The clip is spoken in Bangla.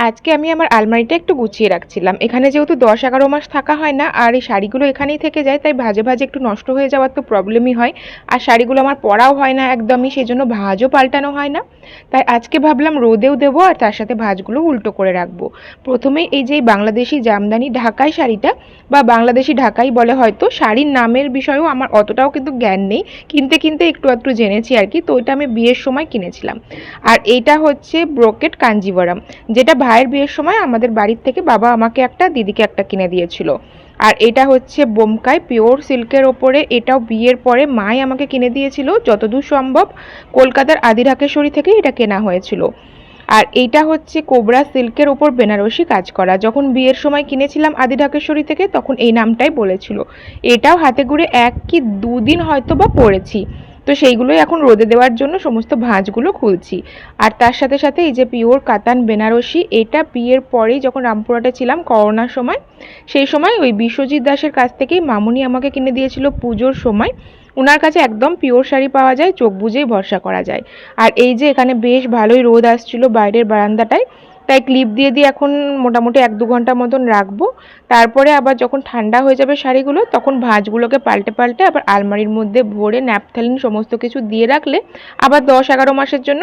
আজকে আমি আমার আলমারিটা একটু গুছিয়ে রাখছিলাম। এখানে যেহেতু ১০-১১ মাস থাকা হয় না, আর এই শাড়িগুলো এখানেই থেকে যায়, তাই ভাঁজে ভাঁজে একটু নষ্ট হয়ে যাওয়ার তো প্রবলেমই হয়। আর শাড়িগুলো আমার পরাও হয় না একদমই, সেজন্য ভাঁজও পাল্টানো হয় না। তাই আজকে ভাবলাম রোদেও দেবো আর তার সাথে ভাঁজগুলো উল্টো করে রাখবো। প্রথমেই এই যে বাংলাদেশি জামদানি ঢাকাই শাড়িটা, বা বাংলাদেশি ঢাকাই বলে হয়তো, শাড়ির নামের বিষয়েও আমার অতটাও কিন্তু জ্ঞান নেই, কিনতে কিনতে একটু একটু জেনেছি আর কি। তো ওইটা আমি বিয়ের সময় কিনেছিলাম। আর এইটা হচ্ছে ব্রোকেট কাঞ্জিভারাম, যেটা ভাইয়ের বিয়ের সময় আমাদের বাড়ির থেকে বাবা আমাকে একটা, দিদিকে একটা কিনে দিয়েছিল। আর এটা হচ্ছে বোমকাই পিওর সিল্কের ওপরে, এটাও বিয়ের পরে মাই আমাকে কিনে দিয়েছিল যতদূর সম্ভব। কলকাতার আদি ঢাকেশ্বরী থেকে এটা কেনা হয়েছিল। আর এইটা হচ্ছে কোবরা সিল্কের ওপর বেনারসি কাজ করা। যখন বিয়ের সময় কিনেছিলাম আদি ঢাকেশ্বরী থেকে, তখন এই নামটাই বলেছিল। এটাও হাতে গুড়ে ১ কি ২ দিন হয়তো বা পরেছি। তো সেইগুলোই এখন রোদে দেওয়ার জন্য সমস্ত ভাঁজগুলো খুলছি। আর তার সাথে সাথে এই যে পিওর কাতান বেনারসি, এটা বিয়ের পরেই যখন রামপুরহাটে ছিলাম করোনার সময়, সেই সময় ওই বিশ্বজিৎ দাসের কাছ থেকেই মামুনি আমাকে কিনে দিয়েছিল পুজোর সময়। ওনার কাছে একদম পিওর শাড়ি পাওয়া যায়, চোখ বুজেই ভরসা করা যায়। আর এই যে এখানে বেশ ভালোই রোদ আসছিল বাইরের বারান্দাটায়, তাই ক্লিপ দিয়ে দিয়ে এখন মোটামুটি ১-২ ঘন্টা মতন রাখবো। তারপরে আবার যখন ঠান্ডা হয়ে যাবে শাড়িগুলো, তখন ভাঁজগুলোকে পাল্টে পাল্টে আবার আলমারির মধ্যে ভরে ন্যাপথলিন সমস্ত কিছু দিয়ে রাখলে আবার ১০-১১ মাসের জন্য